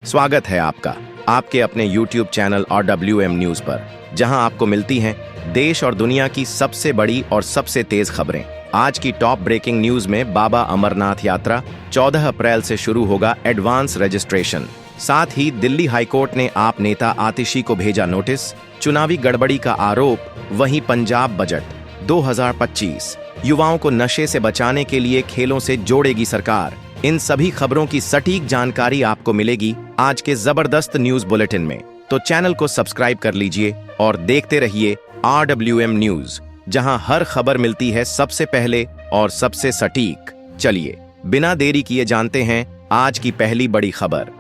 स्वागत है आपका आपके अपने YouTube चैनल RWM न्यूज पर, जहां आपको मिलती हैं देश और दुनिया की सबसे बड़ी और सबसे तेज खबरें। आज की टॉप ब्रेकिंग न्यूज में बाबा अमरनाथ यात्रा 14 अप्रैल से शुरू होगा एडवांस रजिस्ट्रेशन। साथ ही दिल्ली हाईकोर्ट ने आप नेता आतिशी को भेजा नोटिस, चुनावी गड़बड़ी का आरोप। वहीं पंजाब बजट 2025 युवाओं को नशे से बचाने के लिए खेलों से जोड़ेगी सरकार। इन सभी खबरों की सटीक जानकारी आपको मिलेगी आज के जबरदस्त न्यूज बुलेटिन में। तो चैनल को सब्सक्राइब कर लीजिए और देखते रहिए RWM न्यूज, जहां हर खबर मिलती है सबसे पहले और सबसे सटीक। चलिए बिना देरी किए जानते हैं आज की पहली बड़ी खबर।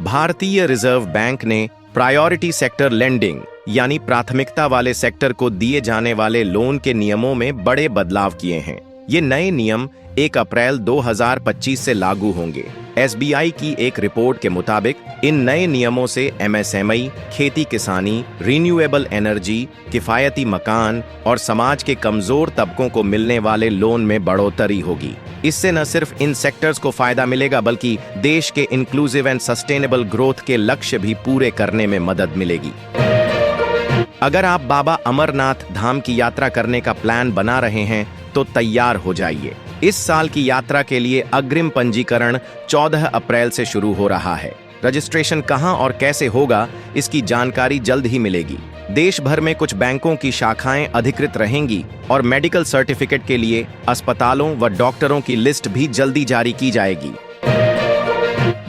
भारतीय रिजर्व बैंक ने प्रायोरिटी सेक्टर लेंडिंग यानी प्राथमिकता वाले सेक्टर को दिए जाने वाले लोन के नियमों में बड़े बदलाव किए हैं। ये नए नियम 1 अप्रैल 2025 से लागू होंगे। SBI की एक रिपोर्ट के मुताबिक इन नए नियमों से MSME, खेती किसानी, रिन्यूएबल एनर्जी, किफायती मकान और समाज के कमजोर तबकों को मिलने वाले लोन में बढ़ोतरी होगी। इससे न सिर्फ इन सेक्टर्स को फायदा मिलेगा, बल्कि देश के इंक्लूसिव एंड सस्टेनेबल ग्रोथ के लक्ष्य भी पूरे करने में मदद मिलेगी। अगर आप बाबा अमरनाथ धाम की यात्रा करने का प्लान बना रहे हैं तो तैयार हो जाइए। इस साल की यात्रा के लिए अग्रिम पंजीकरण 14 अप्रैल से शुरू हो रहा है। रजिस्ट्रेशन कहां और कैसे होगा, इसकी जानकारी जल्द ही मिलेगी। देश भर में कुछ बैंकों की शाखाएं अधिकृत रहेंगी और मेडिकल सर्टिफिकेट के लिए अस्पतालों व डॉक्टरों की लिस्ट भी जल्दी जारी की जाएगी।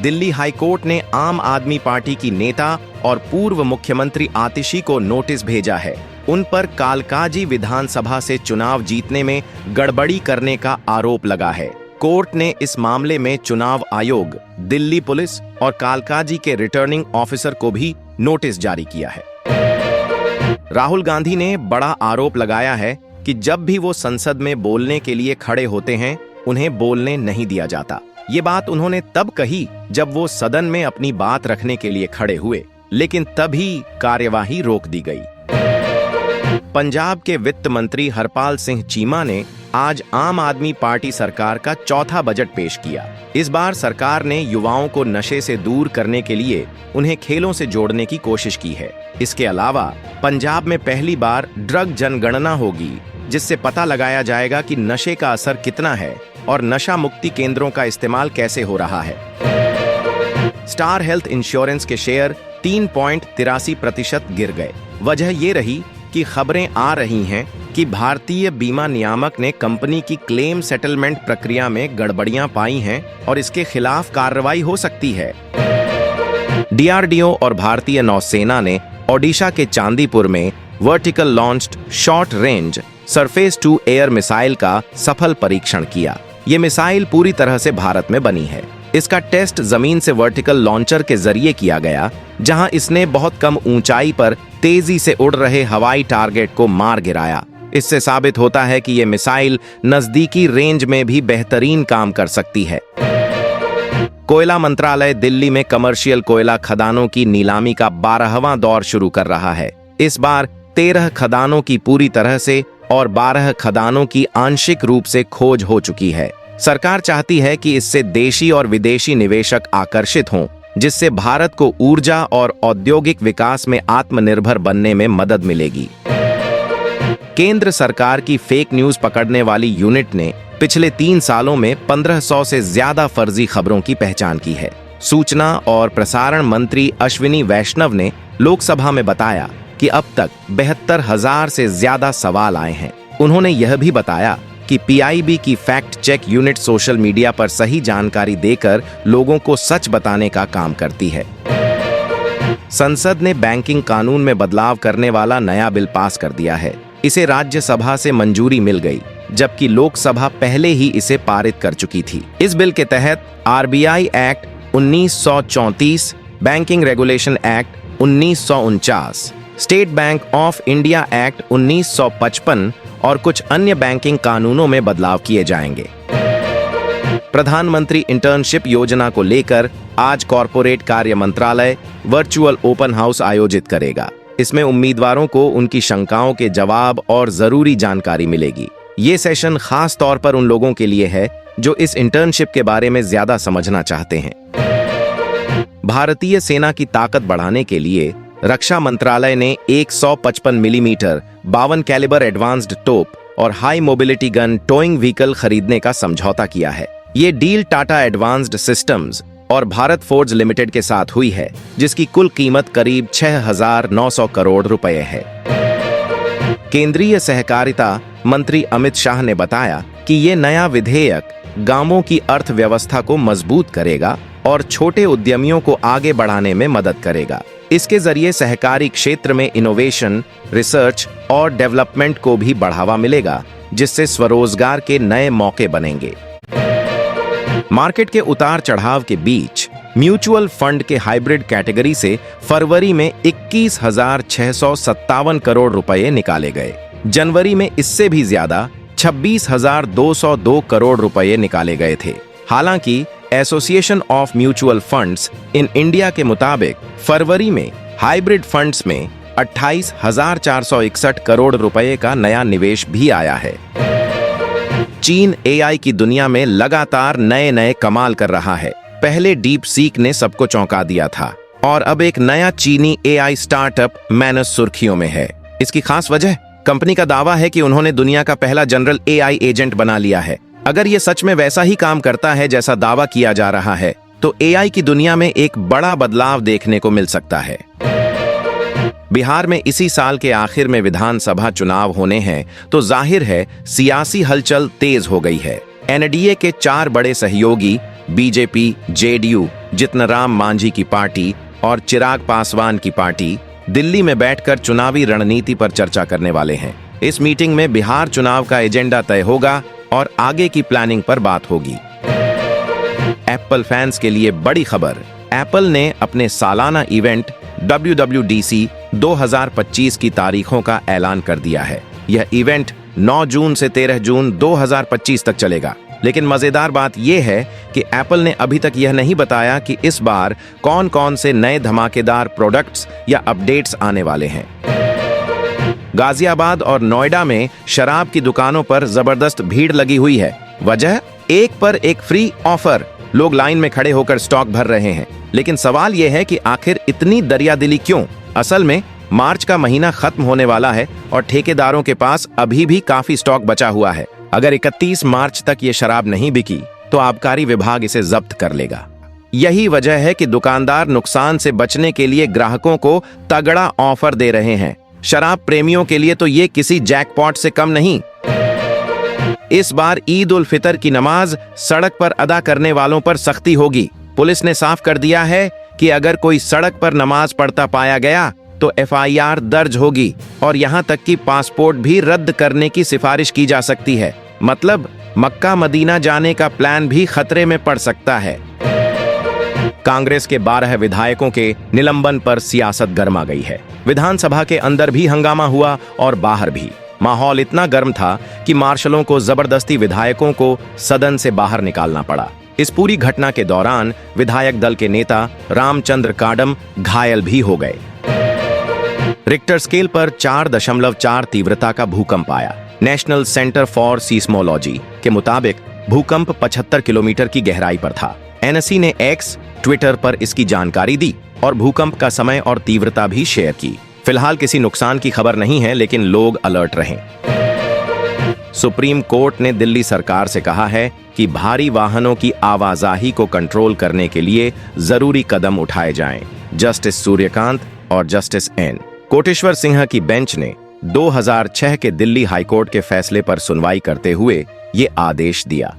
दिल्ली हाईकोर्ट ने आम आदमी पार्टी की नेता और पूर्व मुख्यमंत्री आतिशी को नोटिस भेजा है। उन पर कालकाजी विधानसभा से चुनाव जीतने में गड़बड़ी करने का आरोप लगा है। कोर्ट ने इस मामले में चुनाव आयोग, दिल्ली पुलिस और कालकाजी के रिटर्निंग ऑफिसर को भी नोटिस जारी किया है। राहुल गांधी ने बड़ा आरोप लगाया है कि जब भी वो संसद में बोलने के लिए खड़े होते हैं, उन्हें बोलने नहीं दिया जाता। ये बात उन्होंने तब कही जब वो सदन में अपनी बात रखने के लिए खड़े हुए, लेकिन तभी कार्यवाही रोक दी गई। पंजाब के वित्त मंत्री हरपाल सिंह चीमा ने आज आम आदमी पार्टी सरकार का चौथा बजट पेश किया। इस बार सरकार ने युवाओं को नशे से दूर करने के लिए उन्हें खेलों से जोड़ने की कोशिश की है। इसके अलावा पंजाब में पहली बार ड्रग जनगणना होगी, जिससे पता लगाया जाएगा कि नशे का असर कितना है और नशा मुक्ति केंद्रों का इस्तेमाल कैसे हो रहा है। स्टार हेल्थ इंश्योरेंस के शेयर 3.83% गिर गए। वजह ये रही कि खबरें आ रही हैं कि भारतीय बीमा नियामक ने कंपनी की क्लेम सेटलमेंट प्रक्रिया में गड़बड़ियां पाई हैं और इसके खिलाफ कार्रवाई हो सकती है। DRDO और भारतीय नौसेना ने ओडिशा के चांदीपुर में vertical launched short range surface to air missile का सफल परीक्षण किया। ये मिसाइल पूरी तरह से भारत में बनी है। इसका टेस्ट जमीन से वर्टिकल लॉन्चर के जरिए किया गया, जहां इसने बहुत कम ऊंचाई पर तेजी से उड़ रहे हवाई टारगेट को मार गिराया। इससे साबित होता है कि यह मिसाइल नजदीकी रेंज में भी बेहतरीन काम कर सकती है। कोयला मंत्रालय दिल्ली में कमर्शियल कोयला खदानों की नीलामी का 12वां दौर शुरू कर रहा है। इस बार 13 खदानों की पूरी तरह से और 12 खदानों की आंशिक रूप से खोज हो चुकी है। सरकार चाहती है कि इससे देशी और विदेशी निवेशक आकर्षित हों, जिससे भारत को ऊर्जा और औद्योगिक विकास में आत्मनिर्भर बनने में मदद मिलेगी। केंद्र सरकार की फेक न्यूज पकड़ने वाली यूनिट ने पिछले 3 सालों में 1500 से ज्यादा फर्जी खबरों की पहचान की है। सूचना और प्रसारण मंत्री अश्विनी वैष्णव ने लोकसभा में बताया कि अब तक 72,000 से ज्यादा सवाल आए हैं। उन्होंने यह भी बताया कि PIB की fact check unit social media पर सही जानकारी देकर लोगों को सच बताने का काम करती है। संसद ने बैंकिंग कानून में बदलाव करने वाला नया बिल पास कर दिया है। इसे राज्यसभा से मंजूरी मिल गई, जबकि लोकसभा पहले ही इसे पारित कर चुकी थी। इस बिल के तहत RBI act 1934, banking regulation act 1949, state bank of India act 1955 और कुछ अन्य बैंकिंग कानूनों में बदलाव किए जाएंगे। प्रधानमंत्री इंटर्नशिप योजना को लेकर आज कॉर्पोरेट कार्य मंत्रालय वर्चुअल ओपन हाउस आयोजित करेगा। इसमें उम्मीदवारों को उनकी शंकाओं के जवाब और जरूरी जानकारी मिलेगी। ये सेशन खास तौर पर उन लोगों के लिए है जो इस इंटर्नशिप के बारे में ज्यादा समझना चाहते हैं। भारतीय सेना की ताकत बढ़ाने के लिए रक्षा मंत्रालय ने एक 155 मिलीमीटर 52 कैलिबर एडवांस्ड तोप और high mobility gun towing vehicle खरीदने का समझौता किया है। ये डील टाटा एडवांस्ड सिस्टम्स और भारत फोर्ज लिमिटेड के साथ हुई है, जिसकी कुल कीमत करीब 6,900 करोड़ रुपए है। केंद्रीय सहकारिता मंत्री अमित शाह ने बताया कि ये नया विधेयक गांवों की अर्थव्यवस्था को मजबूत करेगा और छोटे उद्यमियों को आगे बढ़ाने में मदद करेगा। इसके जरिए सहकारी क्षेत्र में इनोवेशन, रिसर्च और डेवलपमेंट को भी बढ़ावा मिलेगा, जिससे स्वरोजगार के नए मौके बनेंगे। मार्केट के उतार चढ़ाव के बीच म्यूचुअल फंड के हाइब्रिड कैटेगरी से फरवरी में 21,657 करोड़ रुपए निकाले गए। जनवरी में इससे भी ज्यादा 26,202 करोड़ रुपए निकाले गए थे। हालांकि association of mutual funds in India के मुताबिक फरवरी में हाइब्रिड फंड्स में 28,461 करोड़ रुपए का नया निवेश भी आया है। चीन एआई की दुनिया में लगातार नए नए कमाल कर रहा है। पहले डीप सीक ने सबको चौंका दिया था और अब एक नया चीनी एआई स्टार्टअप मैनस सुर्खियों में है। इसकी खास वजह, कंपनी का दावा है कि उन्होंने दुनिया का पहला जनरल एआई एजेंट बना लिया है। अगर ये सच में वैसा ही काम करता है जैसा दावा किया जा रहा है, तो एआई की दुनिया में एक बड़ा बदलाव देखने को मिल सकता है। बिहार में इसी साल के आखिर में विधानसभा चुनाव होने हैं, तो जाहिर है सियासी हलचल तेज हो गई है। एनडीए के 4 बड़े सहयोगी बीजेपी, जेडीयू, जितनराम मांझी की पार्टी और चिराग पासवान की पार्टी दिल्ली में बैठकर चुनावी रणनीति पर चर्चा करने वाले हैं। इस मीटिंग में बिहार चुनाव का एजेंडा तय होगा और आगे की प्लानिंग पर बात होगी। एप्पल फैंस के लिए बड़ी खबर, एप्पल ने अपने सालाना इवेंट WWDC 2025 की तारीखों का ऐलान कर दिया है। यह इवेंट 9 जून से 13 जून 2025 तक चलेगा। लेकिन मजेदार बात यह है कि एप्पल ने अभी तक यह नहीं बताया कि इस बार कौन कौन से नए धमाकेदार प्रोडक्ट्स या अपडेट्स आने वाले हैं। गाजियाबाद और नोएडा में शराब की दुकानों पर जबरदस्त भीड़ लगी हुई है। वजह, एक पर एक फ्री ऑफर। लोग लाइन में खड़े होकर स्टॉक भर रहे हैं। लेकिन सवाल यह है कि आखिर इतनी दरियादिली क्यों? असल में मार्च का महीना खत्म होने वाला है और ठेकेदारों के पास अभी भी काफी स्टॉक बचा हुआ है। अगर 31 मार्च तक ये शराब नहीं बिकी तो आबकारी विभाग इसे जब्त कर लेगा। यही वजह है कि दुकानदार नुकसान से बचने के लिए ग्राहकों को तगड़ा ऑफर दे रहे हैं। शराब प्रेमियों के लिए तो ये किसी जैकपॉट से कम नहीं। इस बार ईद उल फितर की नमाज सड़क पर अदा करने वालों पर सख्ती होगी। पुलिस ने साफ कर दिया है कि अगर कोई सड़क पर नमाज पढ़ता पाया गया तो FIR दर्ज होगी और यहां तक कि पासपोर्ट भी रद्द करने की सिफारिश की जा सकती है। मतलब मक्का मदीना जाने का प्लान भी खतरे में पड़ सकता है। कांग्रेस के 12 विधायकों के निलंबन पर सियासत गर्मा गई है। विधानसभा के अंदर भी हंगामा हुआ और बाहर भी। माहौल इतना गर्म था कि मार्शलों को जबरदस्ती विधायकों को सदन से बाहर निकालना पड़ा। इस पूरी घटना के दौरान विधायक दल के नेता रामचंद्र काडम घायल भी हो गए। रिक्टर स्केल पर 4.4 तीव्रता का भूकंप आया। नेशनल सेंटर फॉर सीस्मोलॉजी के मुताबिक भूकंप 75 किलोमीटर की गहराई पर था। NSE ने X ट्विटर पर इसकी जानकारी दी और भूकंप का समय और तीव्रता भी शेयर की। फिलहाल किसी नुकसान की खबर नहीं है, लेकिन लोग अलर्ट रहें। सुप्रीम कोर्ट ने दिल्ली सरकार से कहा है कि भारी वाहनों की आवाजाही को कंट्रोल करने के लिए जरूरी कदम उठाए जाएं। जस्टिस सूर्यकांत और जस्टिस N कोटेश्वर सिंह की बेंच ने 2006 के दिल्ली हाईकोर्ट के फैसले पर सुनवाई करते हुए ये आदेश दिया।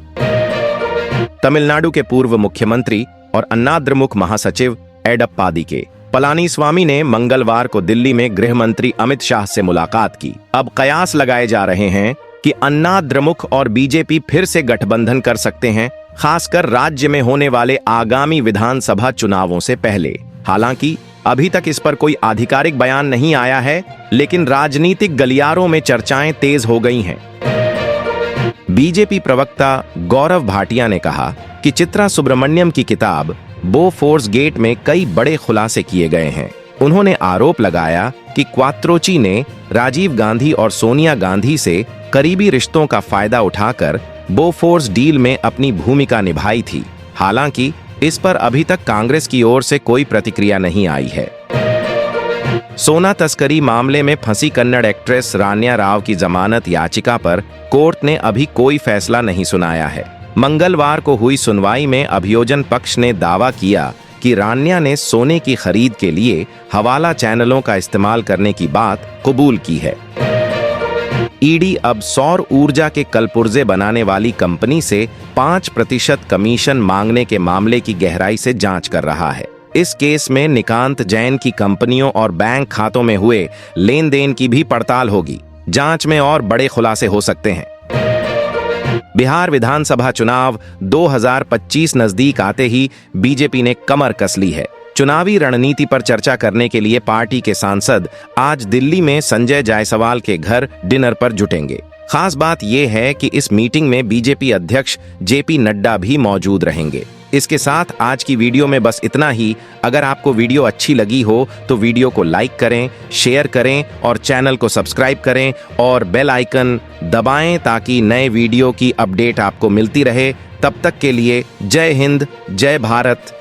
तमिलनाडु के पूर्व मुख्यमंत्री और अन्नाद्रमुक महासचिव एडप्पादी के पलानीस्वामी ने मंगलवार को दिल्ली में गृह मंत्री अमित शाह से मुलाकात की। अब कयास लगाए जा रहे हैं कि अन्नाद्रमुक और बीजेपी फिर से गठबंधन कर सकते हैं, खासकर राज्य में होने वाले आगामी विधानसभा चुनावों से पहले। हालांकि अभी तक इस पर कोई आधिकारिक बयान नहीं आया है, लेकिन राजनीतिक गलियारों में चर्चाएं तेज हो गई हैं। बीजेपी प्रवक्ता गौरव भाटिया ने कहा कि चित्रा सुब्रमण्यम की किताब बोफोर्स गेट में कई बड़े खुलासे किए गए हैं। उन्होंने आरोप लगाया कि क्वात्रोची ने राजीव गांधी और सोनिया गांधी से करीबी रिश्तों का फायदा उठाकर बोफोर्स डील में अपनी भूमिका निभाई थी। हालांकि इस पर अभी तक कांग्रेस की ओर से कोई प्रतिक्रिया नहीं आई है। सोना तस्करी मामले में फंसी कन्नड़ एक्ट्रेस रान्या राव की जमानत याचिका पर कोर्ट ने अभी कोई फैसला नहीं सुनाया है। मंगलवार को हुई सुनवाई में अभियोजन पक्ष ने दावा किया कि रान्या ने सोने की खरीद के लिए हवाला चैनलों का इस्तेमाल करने की बात कबूल की है। ईडी अब सौर ऊर्जा के कलपुर्जे बनाने वाली कंपनी से 5% कमीशन मांगने के मामले की गहराई से जांच कर रहा है। इस केस में निकांत जैन की कंपनियों और बैंक खातों में हुए लेन देन की भी पड़ताल होगी। जांच में और बड़े खुलासे हो सकते हैं। बिहार विधानसभा चुनाव 2025 नजदीक आते ही बीजेपी ने कमर कस ली है। चुनावी रणनीति पर चर्चा करने के लिए पार्टी के सांसद आज दिल्ली में संजय जायसवाल के घर डिनर पर जुटेंगे। खास बात यह है कि इस मीटिंग में बीजेपी अध्यक्ष जेपी नड्डा भी मौजूद रहेंगे। इसके साथ आज की वीडियो में बस इतना ही। अगर आपको वीडियो अच्छी लगी हो तो वीडियो को लाइक करें, शेयर करें और चैनल को सब्सक्राइब करें और बेल आइकन दबाएं ताकि नए वीडियो की अपडेट आपको मिलती रहे। तब तक के लिए जय हिंद, जय भारत।